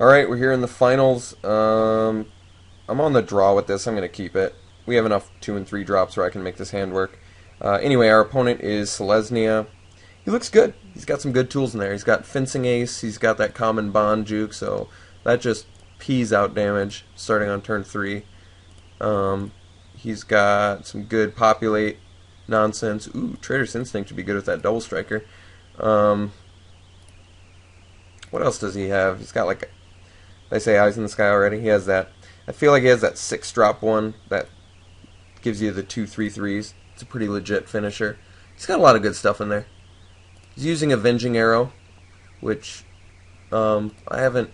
Alright, we're here in the finals. I'm on the draw with this. I'm going to keep it. We have enough 2 and 3 drops where I can make this hand work. Anyway, our opponent is Selesnya. He looks good. He's got some good tools in there. He's got Fencing Ace. He's got that Common Bond juke, so that just pees out damage starting on turn 3. He's got some good Populate nonsense. Ooh, Trader's Instinct would be good with that Double Striker. What else does he have? He's got like, they say Eyes in the Sky already. He has that. I feel like he has that 6-drop one that gives you the 2/3/3s. It's a pretty legit finisher. He's got a lot of good stuff in there. He's using Avenging Arrow, which I haven't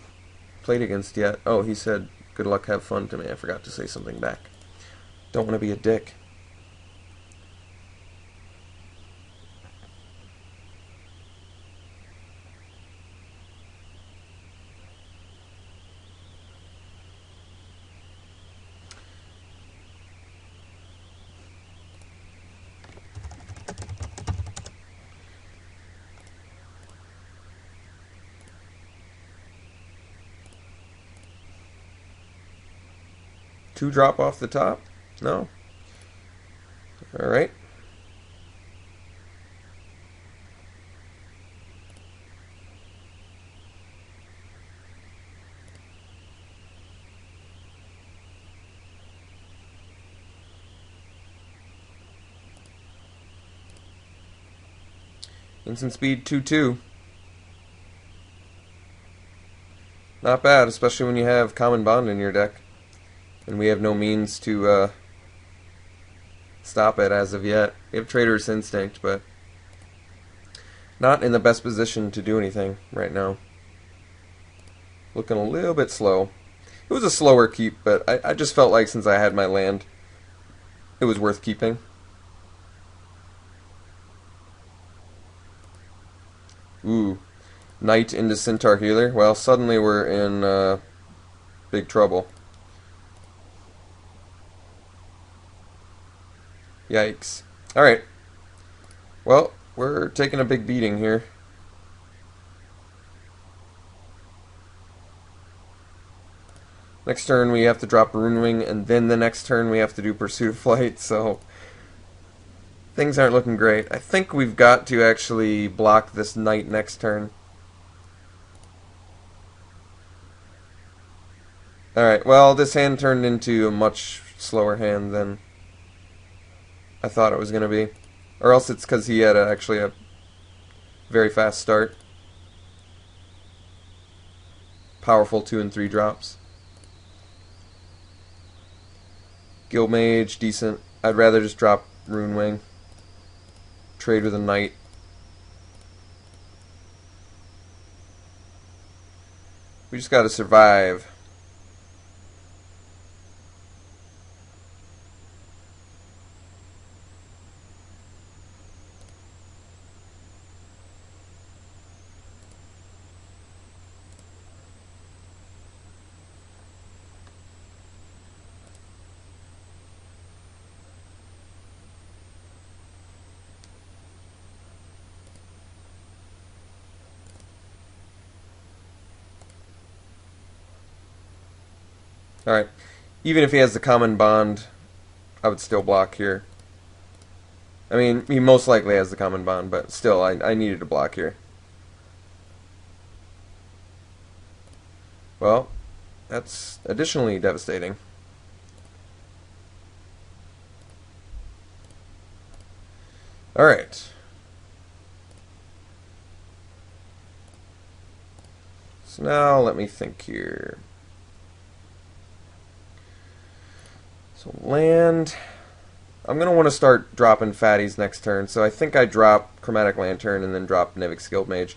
played against yet. Oh, he said, good luck, have fun to me. I forgot to say something back. Don't want to be a dick. Two drop off the top? No? Alright. Instant speed 2/2. Not bad, especially when you have Common Bond in your deck. And we have no means to stop it as of yet. We have Trader's Instinct, but not in the best position to do anything right now. Looking a little bit slow. It was a slower keep, but I just felt like since I had my land, it was worth keeping. Ooh. Knight into Centaur Healer. Well, suddenly we're in big trouble. Yikes. Alright. Well, we're taking a big beating here. Next turn we have to drop Runewing, and then the next turn we have to do Pursuit of Flight, so things aren't looking great. I think we've got to actually block this Knight next turn. Alright, well, this hand turned into a much slower hand than I thought it was going to be. Or else it's because he had actually a very fast start. Powerful 2 and 3 drops. Guild Mage, decent. I'd rather just drop Runewing. Trade with a Knight. We just gotta survive. Alright. Even if he has the Common Bond, I would still block here. I mean, he most likely has the Common Bond, but still, I needed to block here. Well, that's additionally devastating. Alright. So now let me think here. So land. I'm going to want to start dropping fatties next turn, so I think I drop Chromatic Lantern and then drop Nivix Guild Mage.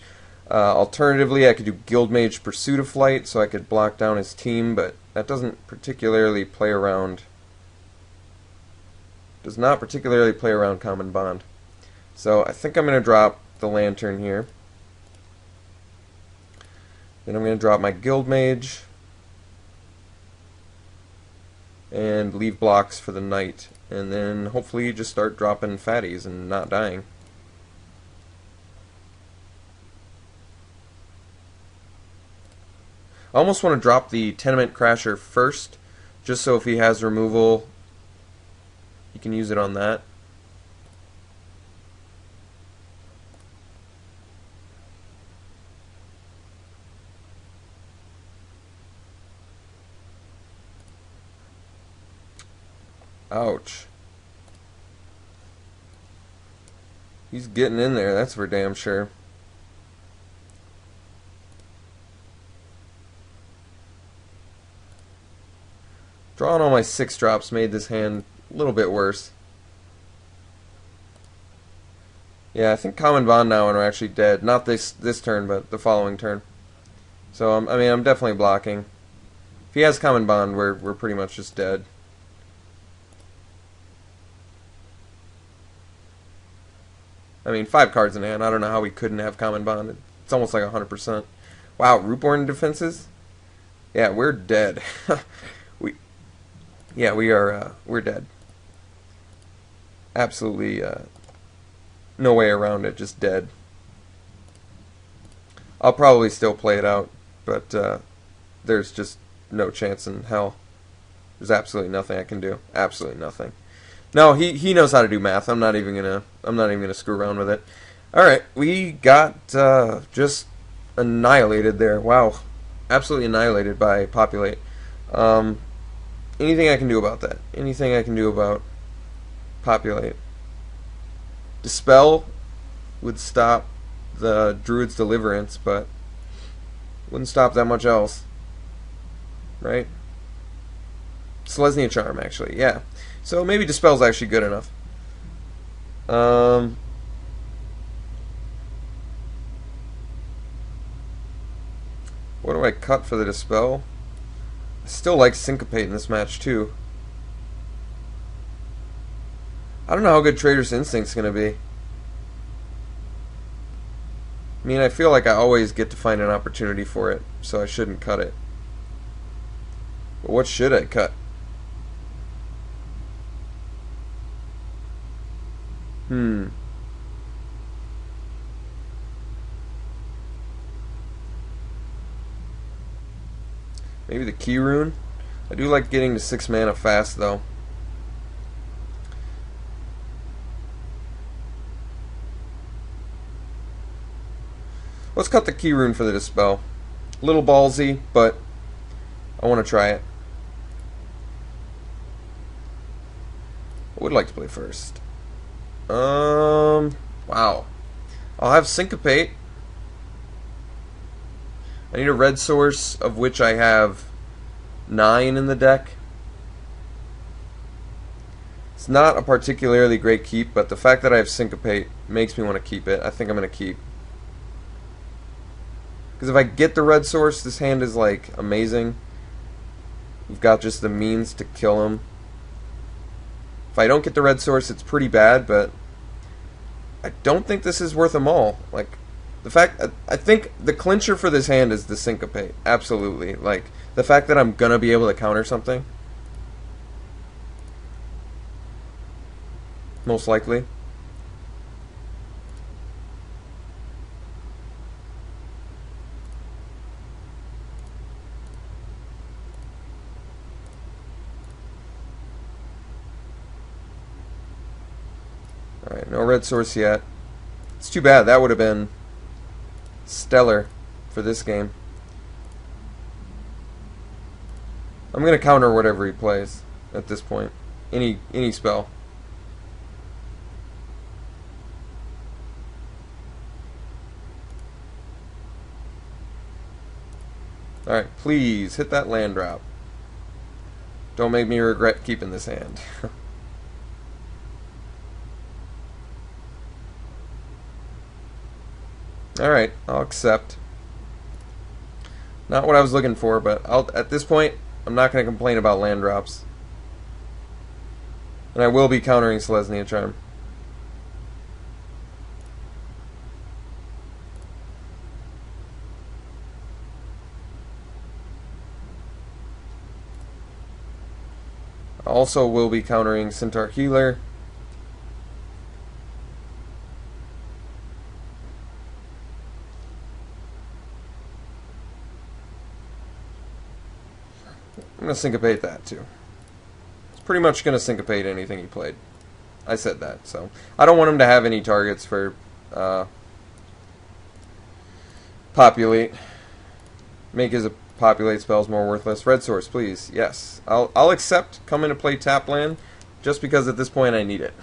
Alternatively, I could do Guild Mage Pursuit of Flight, so I could block down his team, but that doesn't particularly play around. Does not particularly play around Common Bond. So I think I'm going to drop the Lantern here. Then I'm going to drop my Guild Mage and leave blocks for the Knight, and then hopefully just start dropping fatties and not dying. I almost want to drop the Tenement Crasher first, just so if he has removal, he can use it on that. Ouch. He's getting in there, that's for damn sure. Drawing all my 6-drops made this hand a little bit worse. Yeah, I think Common Bond now and we're actually dead. Not this turn, but the following turn. So, I mean, I'm definitely blocking. If he has Common Bond, we're pretty much just dead. I mean, 5 cards in hand. I don't know how we couldn't have Common Bond. It's almost like 100%. Wow, Rootborn defenses? Yeah, we're dead. We're dead. Absolutely, no way around it. Just dead. I'll probably still play it out, but there's just no chance in hell. There's absolutely nothing I can do. Absolutely nothing. No, he knows how to do math. I'm not even gonna screw around with it. All right, we got just annihilated there. Wow, absolutely annihilated by Populate. Anything I can do about that? Anything I can do about Populate? Dispel would stop the Druid's Deliverance, but wouldn't stop that much else, right? Selesnya Charm, actually, yeah. So maybe Dispel's actually good enough. What do I cut for the Dispel? I still like Syncopate in this match, too. I don't know how good Trader's Instinct's going to be. I mean, I feel like I always get to find an opportunity for it, so I shouldn't cut it. But what should I cut? Maybe the Key Rune? I do like getting to 6 mana fast, though. Let's cut the Key Rune for the Dispel. A little ballsy, but I want to try it. I would like to play first. Wow. I'll have Syncopate. I need a red source, of which I have 9 in the deck. It's not a particularly great keep, but the fact that I have Syncopate makes me want to keep it. I think I'm going to keep. Because if I get the red source, this hand is like amazing. We've got just the means to kill him. If I don't get the red source, it's pretty bad, but I don't think this is worth them all. Like, the fact, I think the clincher for this hand is the Syncopate. Absolutely. Like, the fact that I'm gonna be able to counter something. Most likely. Alright, no red source yet. It's too bad. That would have been stellar for this game. I'm going to counter whatever he plays at this point. Any spell. Alright, please hit that land drop. Don't make me regret keeping this hand. Alright, I'll accept. Not what I was looking for, but at this point, I'm not going to complain about land drops. And I will be countering Selesnya Charm. I also will be countering Centaur Healer. I'm going to syncopate that too. It's pretty much going to syncopate anything he played. I said that, so I don't want him to have any targets for populate. Make his populate spells more worthless. Red source, please. Yes, I'll accept coming to play tap land, just because at this point I need it.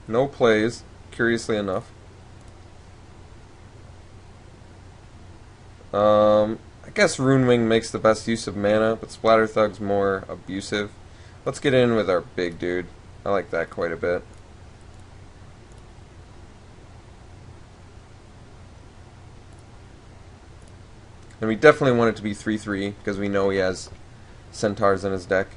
No plays, curiously enough. I guess Runewing makes the best use of mana, but Splatter Thug's more abusive. Let's get in with our big dude. I like that quite a bit. And we definitely want it to be 3/3, because we know he has Centaurs in his deck.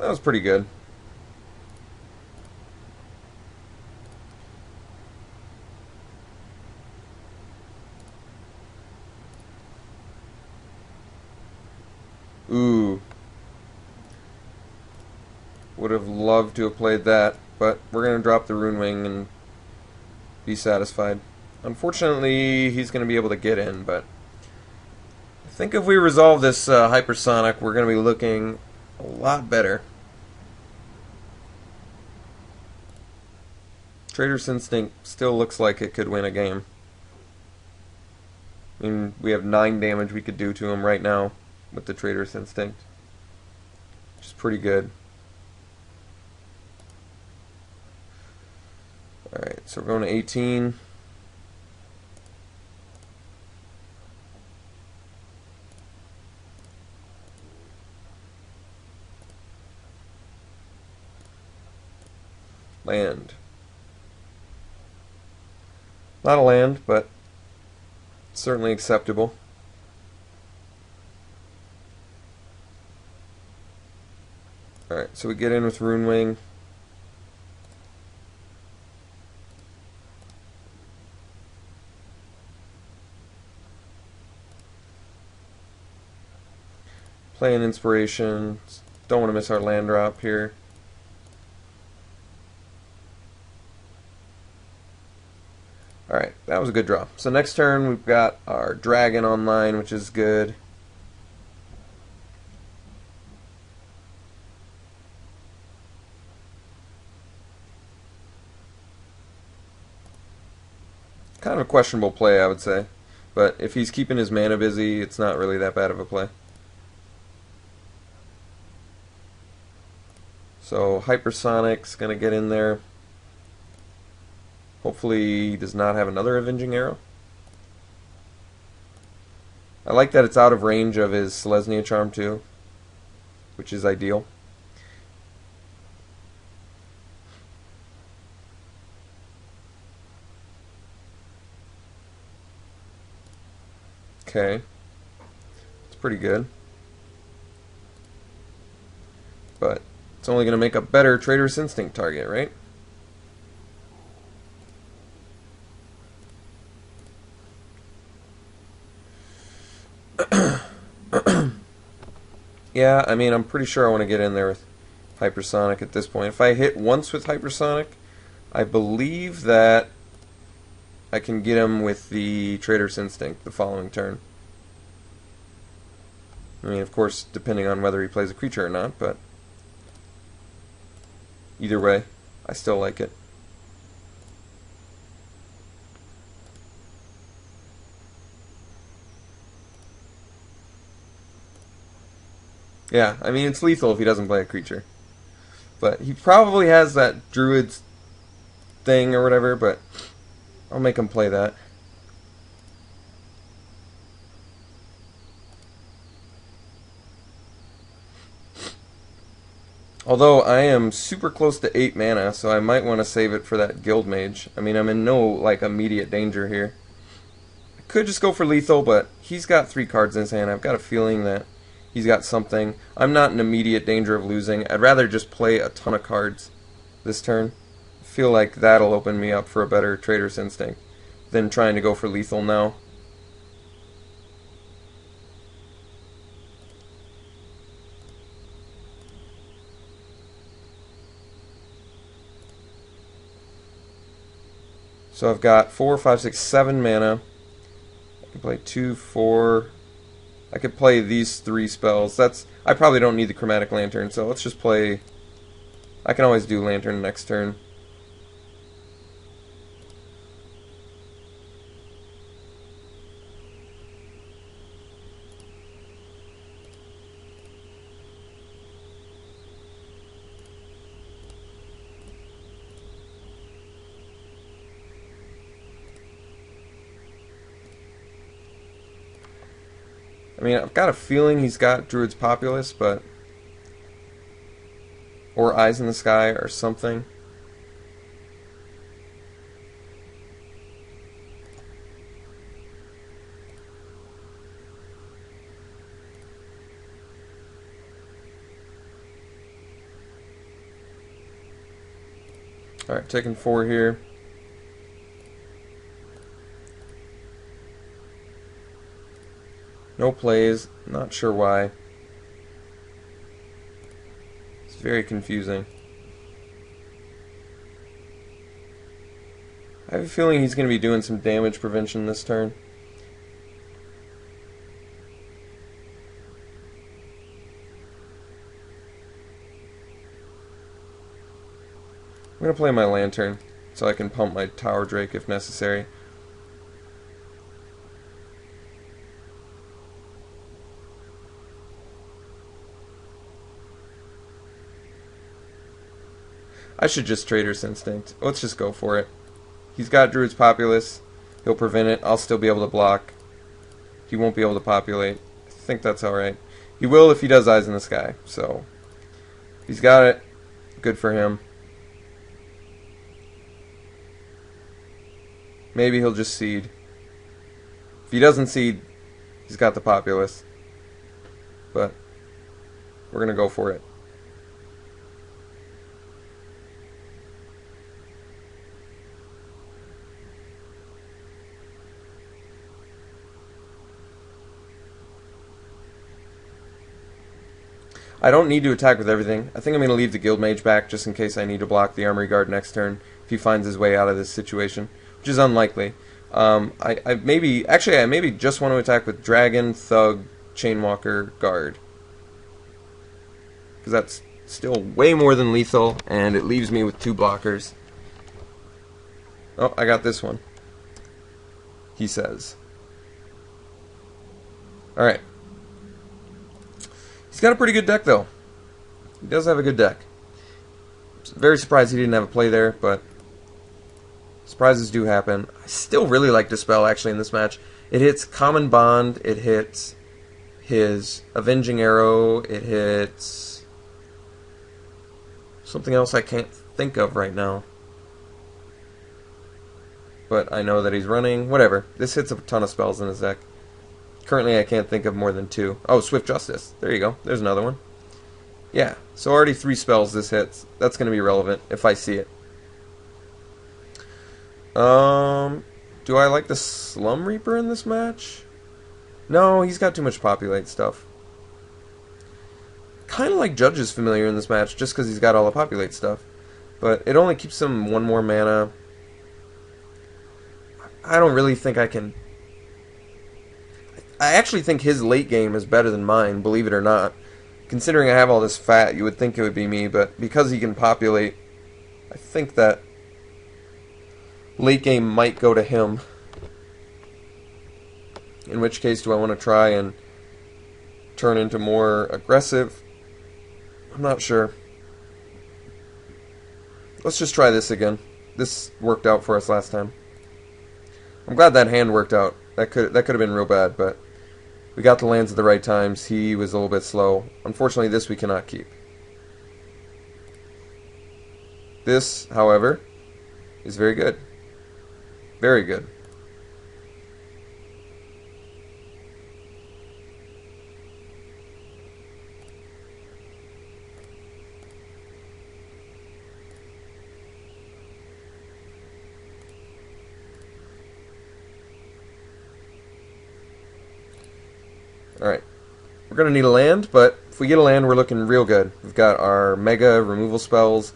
That was pretty good. Ooh. Would have loved to have played that, but we're going to drop the Runewing and be satisfied. Unfortunately, he's going to be able to get in, but I think if we resolve this Hypersonic, we're going to be looking a lot better. Trader's Instinct still looks like it could win a game. I mean, we have 9 damage we could do to him right now with the Trader's Instinct, which is pretty good. Alright, so we're going to 18. Land. Not a land, but certainly acceptable. Alright, so we get in with Runewing. Play an Inspiration. Don't want to miss our land drop here. Alright, that was a good draw. So next turn we've got our dragon online, which is good. Kind of a questionable play, I would say. But if he's keeping his mana busy, it's not really that bad of a play. So Hypersonic's going to get in there. Hopefully he does not have another Avenging Arrow. I like that it's out of range of his Selesnya Charm too, which is ideal. Okay. It's pretty good. But it's only going to make a better Trader's Instinct target, right? Yeah, I mean, I'm pretty sure I want to get in there with Hypersonic at this point. If I hit once with Hypersonic, I believe that I can get him with the Trader's Instinct the following turn. I mean, of course, depending on whether he plays a creature or not, but either way, I still like it. Yeah, I mean, it's lethal if he doesn't play a creature. But he probably has that Druid's thing or whatever, but I'll make him play that. Although I am super close to 8 mana, so I might want to save it for that Guild Mage. I mean, I'm in no, like, immediate danger here. Could just go for lethal, but he's got 3 cards in his hand. I've got a feeling that he's got something. I'm not in immediate danger of losing. I'd rather just play a ton of cards this turn. I feel like that'll open me up for a better Trader's Instinct than trying to go for lethal now. So I've got 4, 5, 6, 7 mana. I can play 2, 4. I could play these 3 spells. I probably don't need the Chromatic Lantern, so let's just play. I can always do Lantern next turn. I mean, I've got a feeling he's got Druid's Populace, but... or Eyes in the Sky or something. Alright, taking 4 here. No plays, not sure why. It's very confusing. I have a feeling he's going to be doing some damage prevention this turn. I'm going to play my Lantern so I can pump my Tower Drake if necessary. I should just Trader's Instinct. Let's just go for it. He's got Druid's Populace. He'll prevent it. I'll still be able to block. He won't be able to populate. I think that's alright. He will if he does Eyes in the Sky. So, he's got it. Good for him. Maybe he'll just seed. If he doesn't seed, he's got the Populace. But, we're going to go for it. I don't need to attack with everything. I think I'm going to leave the Guild Mage back just in case I need to block the Armory Guard next turn if he finds his way out of this situation, which is unlikely. I maybe just want to attack with Dragon, Thug, Chainwalker, Guard. Because that's still way more than lethal, and it leaves me with 2 blockers. Oh, I got this one. He says. Alright. He's got a pretty good deck, though. He does have a good deck. Very surprised he didn't have a play there, but surprises do happen. I still really like Dispel, actually, in this match. It hits Common Bond, it hits his Avenging Arrow, it hits something else I can't think of right now. But I know that he's running. Whatever. This hits a ton of spells in his deck. Currently, I can't think of more than 2. Oh, Swift Justice. There you go. There's another one. Yeah, so already 3 spells this hits. That's going to be relevant if I see it. Do I like the Slum Reaper in this match? No, he's got too much Populate stuff. Kind of like Judge's Familiar in this match, just because he's got all the Populate stuff. But it only keeps him 1 more mana. I don't really think I can... I actually think his late game is better than mine, believe it or not. Considering I have all this fat, you would think it would be me, but because he can populate, I think that late game might go to him. In which case, do I want to try and turn into more aggressive? I'm not sure. Let's just try this again. This worked out for us last time. I'm glad that hand worked out. That could have been real bad, but we got the lands at the right times. He was a little bit slow. Unfortunately, this we cannot keep. This, however, is very good. Very good. Alright. We're going to need a land, but if we get a land, we're looking real good. We've got our mega removal spells.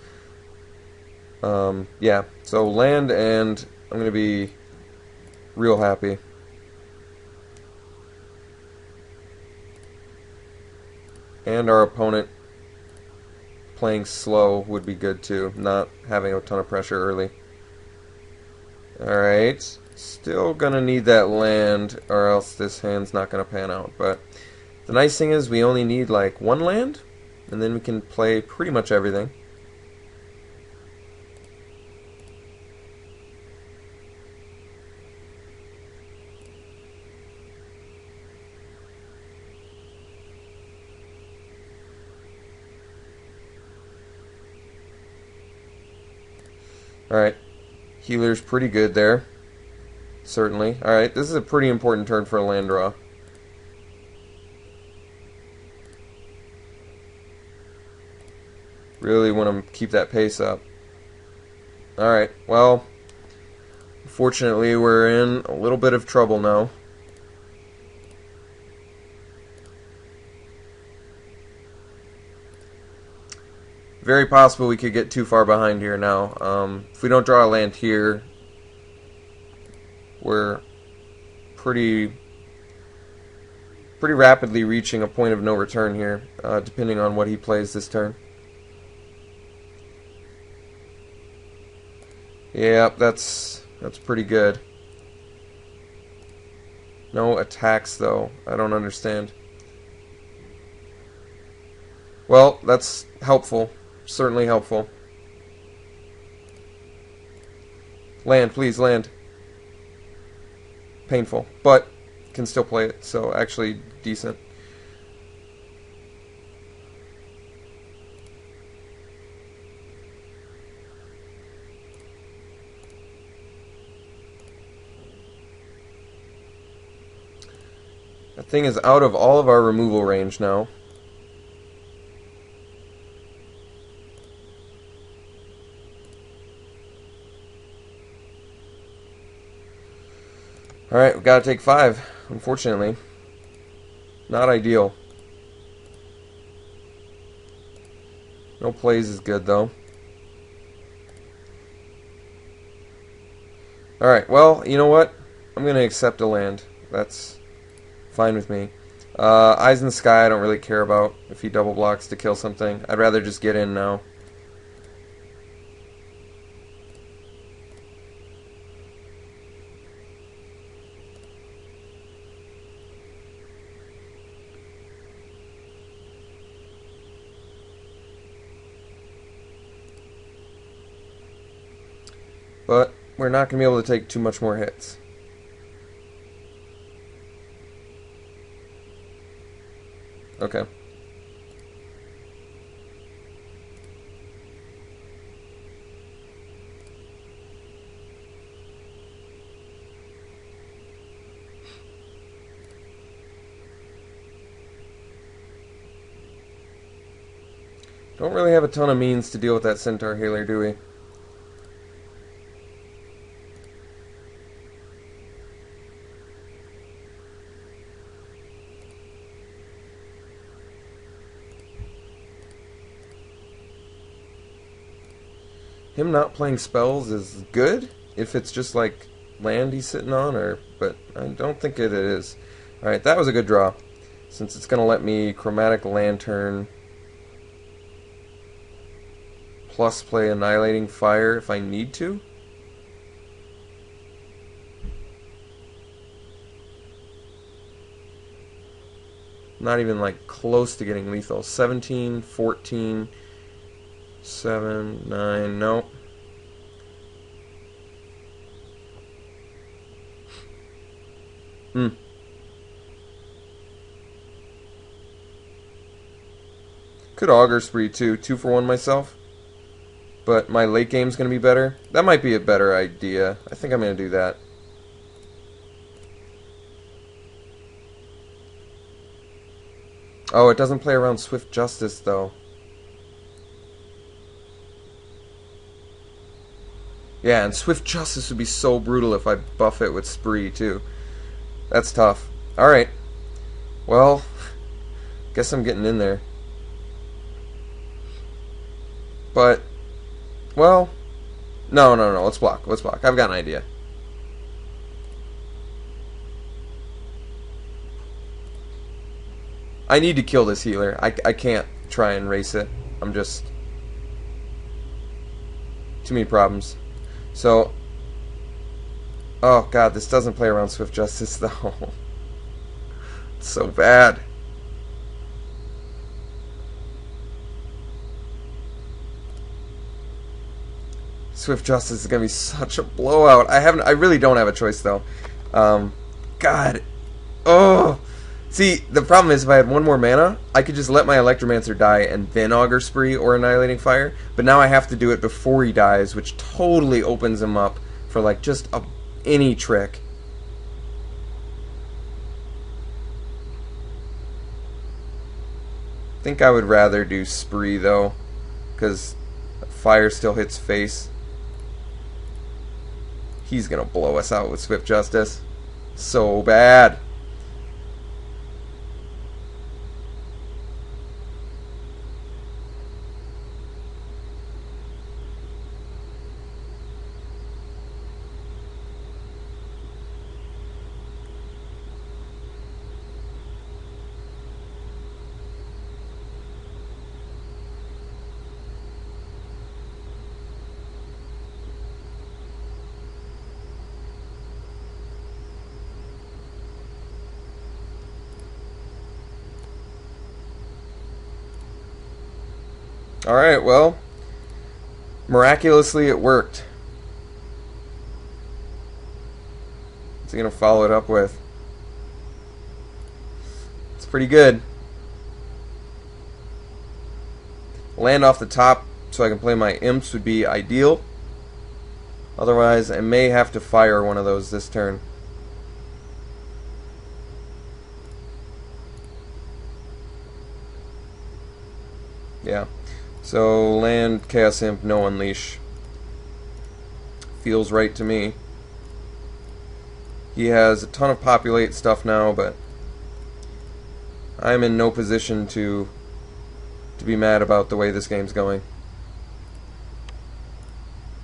Yeah, so land, and I'm going to be real happy. And our opponent playing slow would be good too, not having a ton of pressure early. Alright, still gonna need that land, or else this hand's not gonna pan out. But the nice thing is we only need like one land, and then we can play pretty much everything. Alright, healer's pretty good there. Certainly. Alright, this is a pretty important turn for a land draw. Really want to keep that pace up. Alright, well, unfortunately we're in a little bit of trouble now. Very possible we could get too far behind here now. If we don't draw a land here, we're pretty rapidly reaching a point of no return here, depending on what he plays this turn. Yeah, that's pretty good. No attacks though. I don't understand. Well, that's helpful. Certainly helpful. Land, please, land. Painful, but can still play it, so actually decent. That thing is out of all of our removal range now. Alright, we've got to take 5, unfortunately. Not ideal. No plays is good, though. Alright, well, you know what? I'm going to accept a land. That's fine with me. Eyes in the Sky I don't really care about if he double blocks to kill something. I'd rather just get in now. But we're not going to be able to take too much more hits. Okay. Don't really have a ton of means to deal with that Centaur Healer, do we? Him not playing spells is good if it's just like land he's sitting on, but I don't think it is. Alright, that was a good draw. Since it's going to let me Chromatic Lantern plus play Annihilating Fire if I need to. Not even like close to getting lethal. 17, 14... 7, 9, nope. Could Augur Spree too. 2 for 1 myself. But my late game's going to be better. That might be a better idea. I think I'm going to do that. Oh, it doesn't play around Swift Justice though. Yeah, and Swift Justice would be so brutal if I buff it with Spree, too. That's tough. Alright. Well, guess I'm getting in there. But, well, no. Let's block. Let's block. I've got an idea. I need to kill this healer. I can't try and race it. I'm just... Too many problems. So... Oh, God, this doesn't play around Swift Justice, though. It's so bad. Swift Justice is going to be such a blowout. I really don't have a choice, though. God. Oh... See, the problem is if I had one more mana, I could just let my Electromancer die and then Augur Spree or Annihilating Fire. But now I have to do it before he dies, which totally opens him up for like just any trick. I think I would rather do Spree though, because Fire still hits face. He's gonna blow us out with Swift Justice. So bad. Alright, well, miraculously it worked. What's he going to follow it up with? It's pretty good. Land off the top so I can play my imps would be ideal. Otherwise, I may have to fire one of those this turn. Yeah. So, land, Chaos Imp, no Unleash. Feels right to me. He has a ton of Populate stuff now, but I'm in no position to be mad about the way this game's going.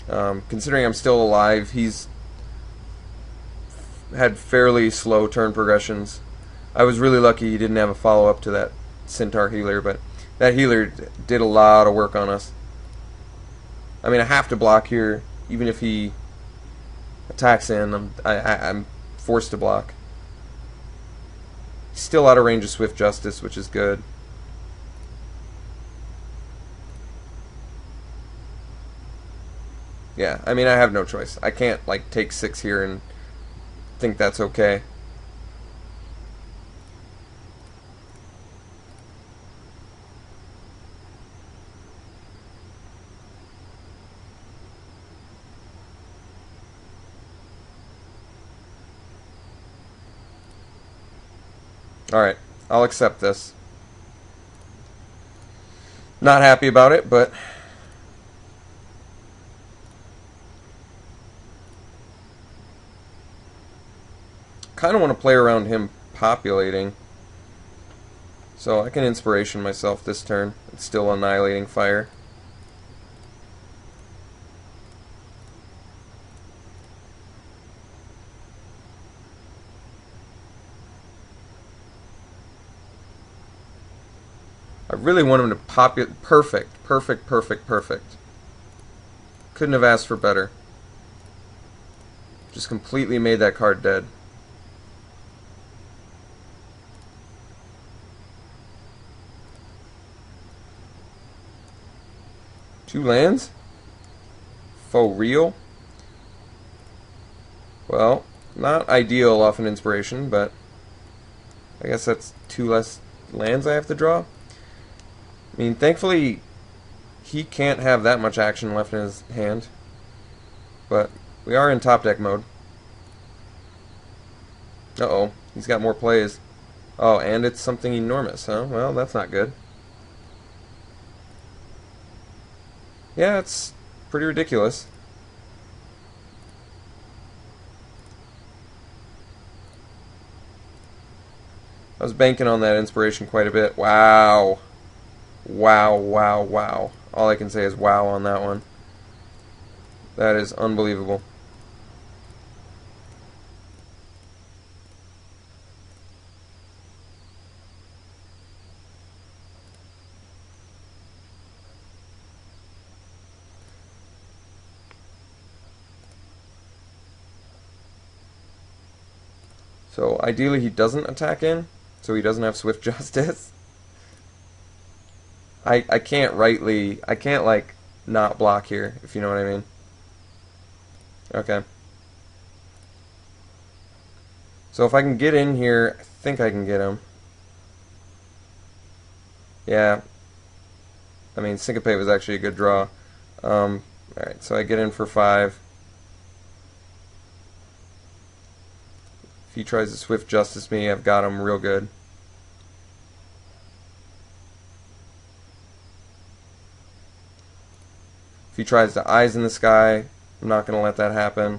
Considering I'm still alive, he's had fairly slow turn progressions. I was really lucky he didn't have a follow-up to that Centaur healer, but that healer did a lot of work on us. I mean, I have to block here, even if he attacks in. I'm forced to block. He's still out of range of Swift Justice, which is good. Yeah, I mean, I have no choice. I can't, like, take 6 here and think that's okay. Alright, I'll accept this. Not happy about it, but kind of want to play around him populating. So I can Inspiration myself this turn. It's still Annihilating Fire. I really want him to populate. Perfect. Couldn't have asked for better. Just completely made that card dead. Two lands? For real? Well, not ideal off an Inspiration, but I guess that's 2 less lands I have to draw. I mean, thankfully, he can't have that much action left in his hand. But we are in top deck mode. Uh-oh, he's got more plays. Oh, and it's something enormous, huh? Well, that's not good. Yeah, it's pretty ridiculous. I was banking on that inspiration quite a bit. Wow. Wow, wow, wow. All I can say is wow on that one. That is unbelievable. So ideally he doesn't attack in, so he doesn't have Swift Justice. I can't I can't like not block here, if you know what I mean. Okay. So if I can get in here, I think I can get him. Yeah. I mean, Syncopate was actually a good draw. Alright, so I get in for 5. If he tries to Swift Justice me, I've got him real good. If he tries to Eyes in the Sky, I'm not going to let that happen.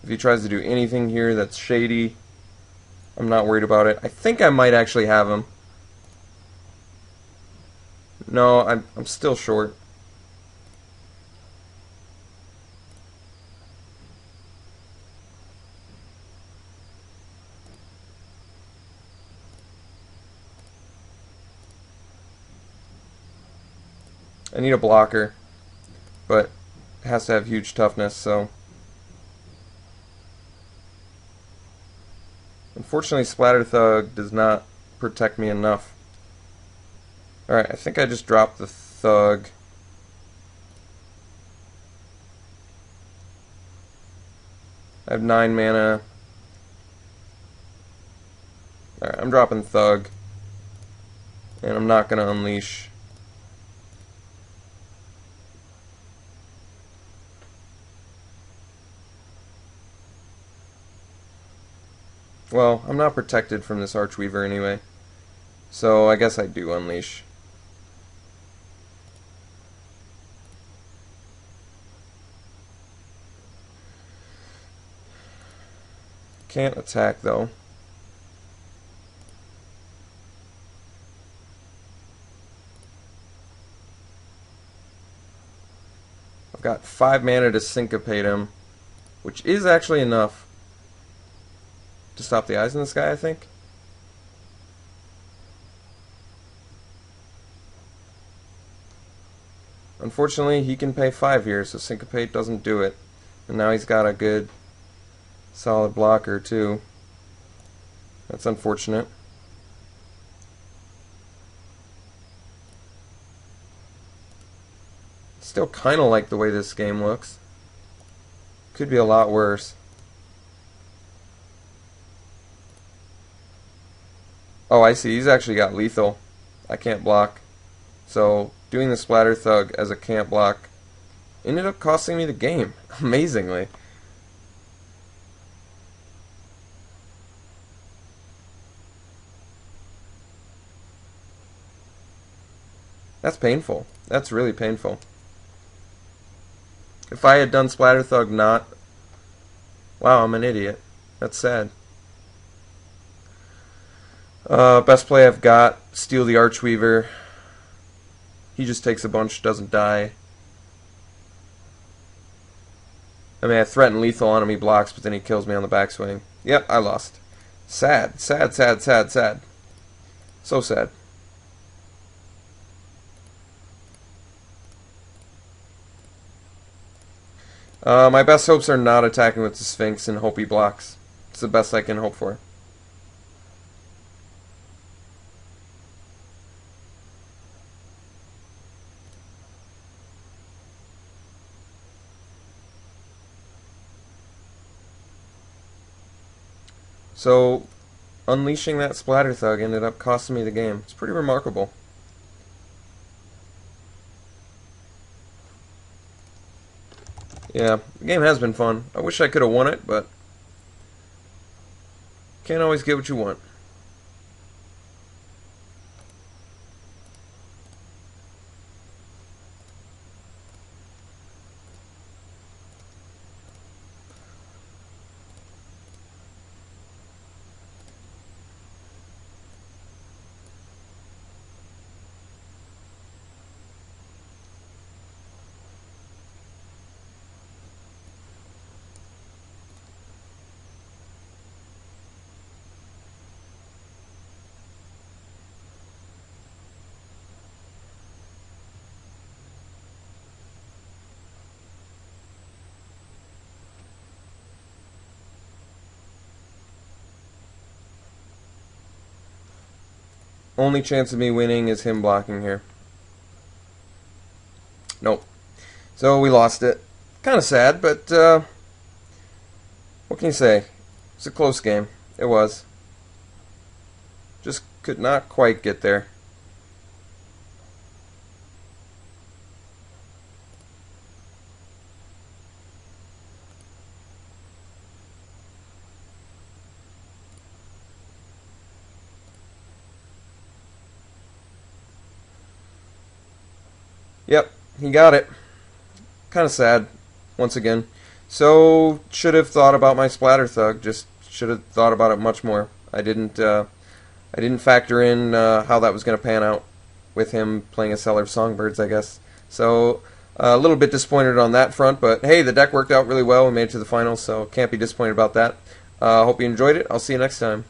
If he tries to do anything here that's shady, I'm not worried about it. I think I might actually have him. No, I'm still short. I need a blocker, but it has to have huge toughness, so... Unfortunately, Splatter Thug does not protect me enough. Alright, I think I just dropped the Thug. I have 9 mana. Alright, I'm dropping Thug. And I'm not going to Unleash. Well, I'm not protected from this Archweaver anyway. So I guess I do Unleash. Can't attack though. I've got 5 mana to Syncopate him, which is actually enough to stop the Eyes in the Sky, I think. Unfortunately, he can pay 5 here, so Syncopate doesn't do it. And now he's got a good, solid blocker, too. That's unfortunate. Still kind of like the way this game looks. Could be a lot worse. Oh, I see. He's actually got lethal. I can't block. So, doing the Splatter Thug as a can't block ended up costing me the game, amazingly. That's painful. That's really painful. If I had done Splatter Thug not... Wow, I'm an idiot. That's sad. Best play I've got, steal the Archweaver. He just takes a bunch, doesn't die. I mean, I threaten lethal on him, he blocks, but then he kills me on the backswing. Yep, I lost. Sad, sad, sad, sad, sad. So sad. My best hopes are not attacking with the Sphinx and hope he blocks. It's the best I can hope for. So, unleashing that Splatter Thug ended up costing me the game. It's pretty remarkable. Yeah, the game has been fun. I wish I could have won it, but can't always get what you want. Only chance of me winning is him blocking here. Nope. So we lost it. Kind of sad, but what can you say? It's a close game. It was. Just could not quite get there. Yep, he got it. Kind of sad, once again. So, should have thought about my splatter thug. Just should have thought about it much more. I didn't factor in how that was going to pan out with him playing a Seller of Songbirds, I guess. So, a little bit disappointed on that front, but hey, the deck worked out really well. We made it to the finals, so can't be disappointed about that. Hope you enjoyed it. I'll see you next time.